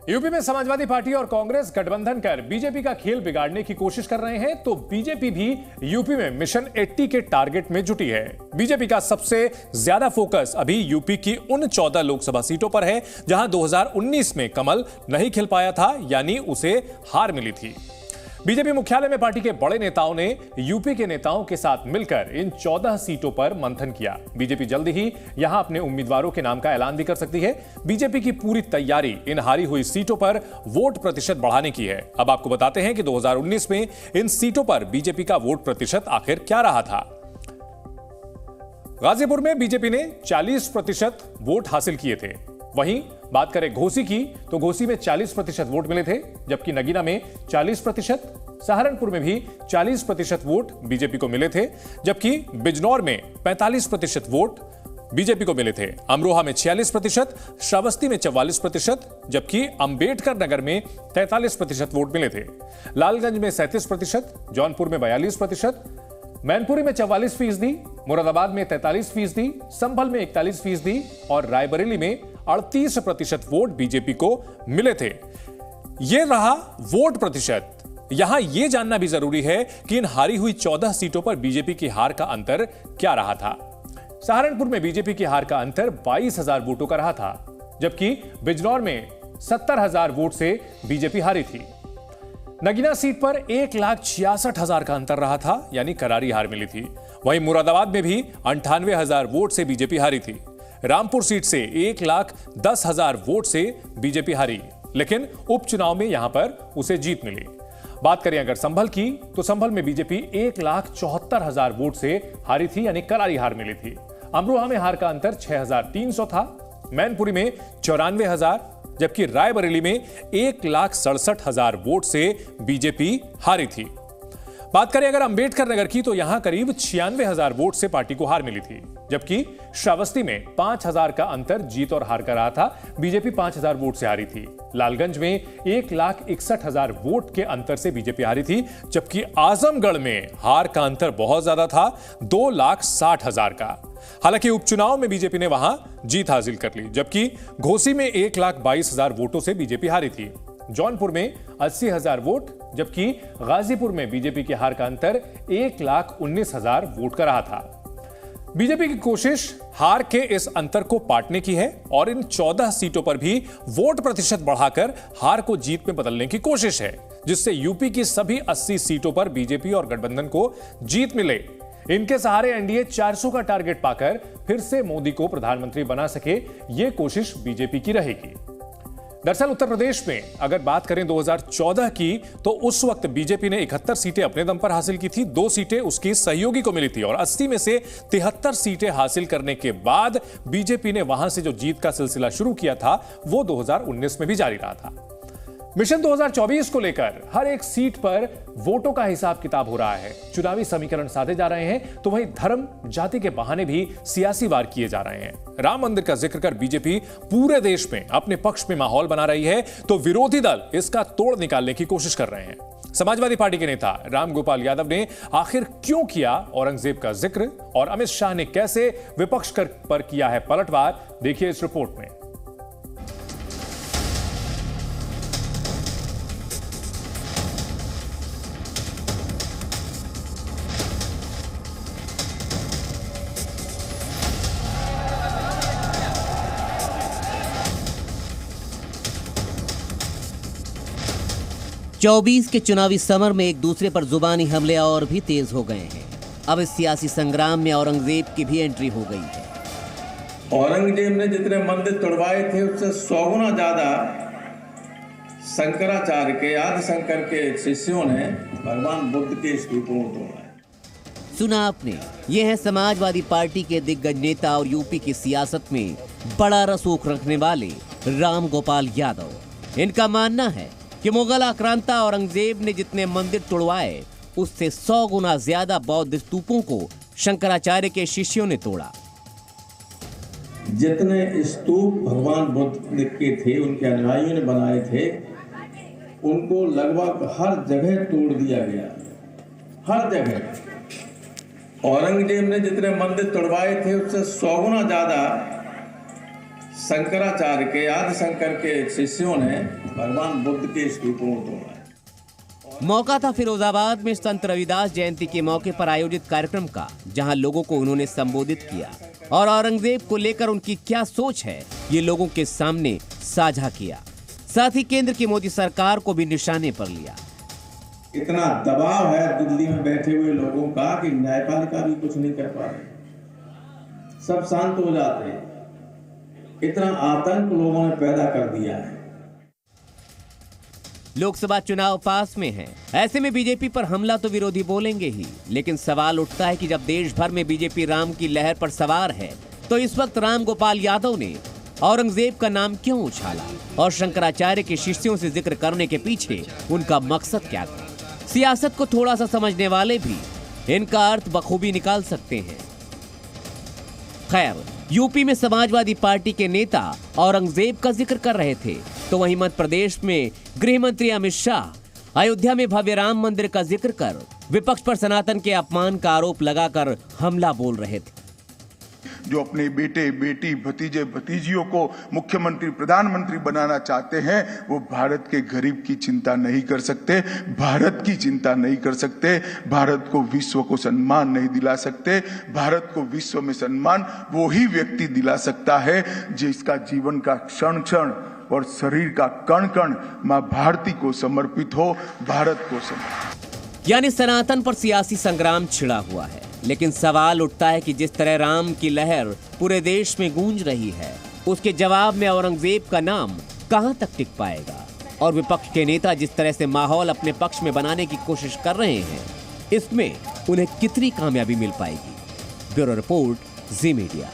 UP में Samajwadi party और कांग्रेस गठबंधन कर बीजेपी का खेल बिगाड़ने की कोशिश कर रहे हैं, तो बीजेपी भी यूपी में मिशन 80 के टारगेट में जुटी है। बीजेपी का सबसे ज्यादा फोकस अभी यूपी की उन 14 लोकसभा सीटों पर है जहां 2019 में कमल नहीं खिल पाया था, यानी उसे हार मिली थी। बीजेपी मुख्यालय में पार्टी के बड़े नेताओं ने यूपी के नेताओं के साथ मिलकर इन 14 सीटों पर मंथन किया। बीजेपी जल्द ही यहां अपने उम्मीदवारों के नाम का ऐलान भी कर सकती है। बीजेपी की पूरी तैयारी इन हारी हुई सीटों पर वोट प्रतिशत बढ़ाने की है। अब आपको बताते हैं कि 2019 में इन सीटों पर बीजेपी का वोट प्रतिशत आखिर क्या रहा था। गाजीपुर में बीजेपी ने 40% वोट हासिल किए थे। वहीं बात करें घोसी की, तो घोसी में 40% वोट मिले थे, जबकि नगीना में 40%, सहारनपुर में भी 40% वोट बीजेपी को मिले थे, जबकि बिजनौर में 45% वोट बीजेपी को मिले थे। अमरोहा में 46%, श्रावस्ती में 44%, जबकि अंबेडकर नगर में 43% वोट मिले थे। लालगंज में 37%, जौनपुर में 42%, मैनपुरी में 44%, मुरादाबाद में 43%, संभल में 41% और रायबरेली में 38% वोट बीजेपी को मिले थे। यह रहा वोट प्रतिशत। यहां यह जानना भी जरूरी है कि इन हारी हुई 14 सीटों पर बीजेपी की हार का अंतर क्या रहा था। सहारनपुर में बीजेपी की हार का अंतर 22,000 वोटों का रहा था, जबकि बिजनौर में 70,000 वोट से बीजेपी हारी थी। नगीना सीट पर 1,66,000 का अंतर रहा था, यानी करारी हार मिली थी। वहीं मुरादाबाद में भी 98,000 वोट से बीजेपी हारी थी। रामपुर सीट से 1,10,000 वोट से बीजेपी हारी, लेकिन उपचुनाव में यहां पर उसे जीत मिली। बात करें अगर संभल की, तो संभल में बीजेपी 1,74,000 वोट से हारी थी, यानी करारी हार मिली थी। अमरोहा में हार का अंतर 6,300 था, मैनपुरी में 94,000, जबकि रायबरेली में 1,67,000 वोट से बीजेपी हारी थी। बात करें अगर अंबेडकर नगर की, तो यहां करीब 96,000 वोट से पार्टी को हार मिली थी, जबकि श्रावस्ती में 5,000 का अंतर जीत और हार का रहा था। बीजेपी 5,000 वोट से हारी थी। लालगंज में 1,61,000 वोट के अंतर से बीजेपी हारी थी, जबकि आजमगढ़ में हार का अंतर बहुत ज्यादा था, 2,60,000 का। हालांकि उपचुनाव में बीजेपी ने वहां जीत हासिल कर ली, जबकि घोसी में 1,22,000 वोटों से बीजेपी हारी थी। जौनपुर में 80,000 वोट, जबकि गाजीपुर में बीजेपी की हार का अंतर 1,19,000 वोट का रहा था। बीजेपी की कोशिश हार के इस अंतर को पाटने की है और इन 14 सीटों पर भी वोट प्रतिशत बढ़ाकर हार को जीत में बदलने की कोशिश है, जिससे यूपी की सभी 80 सीटों पर बीजेपी और गठबंधन को जीत मिले। इनके सहारे एनडीए 400 का टारगेट पाकर फिर से मोदी को प्रधानमंत्री बना सके, यह कोशिश बीजेपी की रहेगी। दरअसल उत्तर प्रदेश में अगर बात करें 2014 की, तो उस वक्त बीजेपी ने 71 सीटें अपने दम पर हासिल की थी, 2 सीटें उसकी सहयोगी को मिली थी और 80 में से 73 सीटें हासिल करने के बाद बीजेपी ने वहां से जो जीत का सिलसिला शुरू किया था, वो 2019 में भी जारी रहा था। मिशन 2024 को लेकर हर एक सीट पर वोटों का हिसाब किताब हो रहा है। चुनावी समीकरण साधे जा रहे हैं, तो वहीं धर्म जाति के बहाने भी सियासी वार किए जा रहे हैं। राम मंदिर का जिक्र कर बीजेपी पूरे देश में अपने पक्ष में माहौल बना रही है, तो विरोधी दल इसका तोड़ निकालने की कोशिश कर रहे हैं। समाजवादी पार्टी के नेता रामगोपाल यादव ने आखिर क्यों किया औरंगजेब का जिक्र और अमित शाह ने कैसे विपक्ष पर किया है पलटवार, देखिए इस रिपोर्ट में। 24 के चुनावी समर में एक दूसरे पर जुबानी हमले और भी तेज हो गए हैं। अब इस सियासी संग्राम में औरंगजेब की भी एंट्री हो गई है। औरंगजेब ने जितने मंदिर तोड़वाए थे उससे 100 गुना ज्यादा शंकराचार्य के, आदि शंकर के शिष्यों ने भगवान बुद्ध के स्तूपों को तोड़ा। सुना आपने, ये है समाजवादी पार्टी के दिग्गज नेता और यूपी की सियासत में बड़ा रसूख रखने वाले रामगोपाल यादव। इनका मानना है कि मुगल आक्रांता औरंगजेब ने जितने मंदिर तोड़वाए, उससे 100 गुना ज्यादा बौद्ध स्तूपों को शंकराचार्य के शिष्यों ने तोड़ा। जितने स्तूप भगवान बुद्ध के थे, उनके अनुयायियों ने बनाए थे, उनको लगभग हर जगह तोड़ दिया गया, हर जगह। औरंगजेब ने जितने मंदिर तोड़वाए थे उससे 100 गुना ज्यादा शंकराचार्य के, आदि शंकर के शिष्यों ने भगवान बुद्ध के स्तूपों को तोड़ा। मौका था फिरोजाबाद में संत रविदास जयंती के मौके पर आयोजित कार्यक्रम का, जहां लोगों को उन्होंने संबोधित किया और औरंगजेब को लेकर उनकी क्या सोच है ये लोगों के सामने साझा किया। साथ ही केंद्र की मोदी सरकार को भी निशाने पर लिया। इतना दबाव है दिल्ली में बैठे हुए लोगों का कि न्यायपालिका भी कुछ नहीं कर पा रही, सब शांत हो जाते हैं। इतना आतंक लोगों ने पैदा कर दिया है। लोकसभा चुनाव पास में है, ऐसे में बीजेपी पर हमला तो विरोधी बोलेंगे ही, लेकिन सवाल उठता है कि जब देश भर में बीजेपी राम की लहर पर सवार है, तो इस वक्त राम गोपाल यादव ने औरंगजेब का नाम क्यों उछाला और शंकराचार्य के शिष्यों से जिक्र करने के पीछे उनका मकसद क्या था? सियासत को थोड़ा सा समझने वाले भी इनका अर्थ बखूबी निकाल सकते हैं। खैर, यूपी में समाजवादी पार्टी के नेता औरंगजेब का जिक्र कर रहे थे, तो वहीं मध्य प्रदेश में गृह मंत्री अमित शाह अयोध्या में भव्य राम मंदिर का जिक्र कर विपक्ष पर सनातन के अपमान का आरोप लगाकर हमला बोल रहे थे। जो अपने बेटे बेटी भतीजे भतीजियों को मुख्यमंत्री प्रधानमंत्री बनाना चाहते हैं, वो भारत के गरीब की चिंता नहीं कर सकते, भारत की चिंता नहीं कर सकते, भारत को विश्व को सम्मान नहीं दिला सकते। भारत को विश्व में सम्मान वो ही व्यक्ति दिला सकता है जिसका जीवन का क्षण क्षण और शरीर का कण कण मां भारती को समर्पित हो, भारत को समर्पित। यानी सनातन पर सियासी संग्राम छिड़ा हुआ है, लेकिन सवाल उठता है कि जिस तरह राम की लहर पूरे देश में गूंज रही है, उसके जवाब में औरंगजेब का नाम कहां तक टिक पाएगा? और विपक्ष के नेता जिस तरह से माहौल अपने पक्ष में बनाने की कोशिश कर रहे हैं, इसमें उन्हें कितनी कामयाबी मिल पाएगी? ब्यूरो रिपोर्ट, जी मीडिया।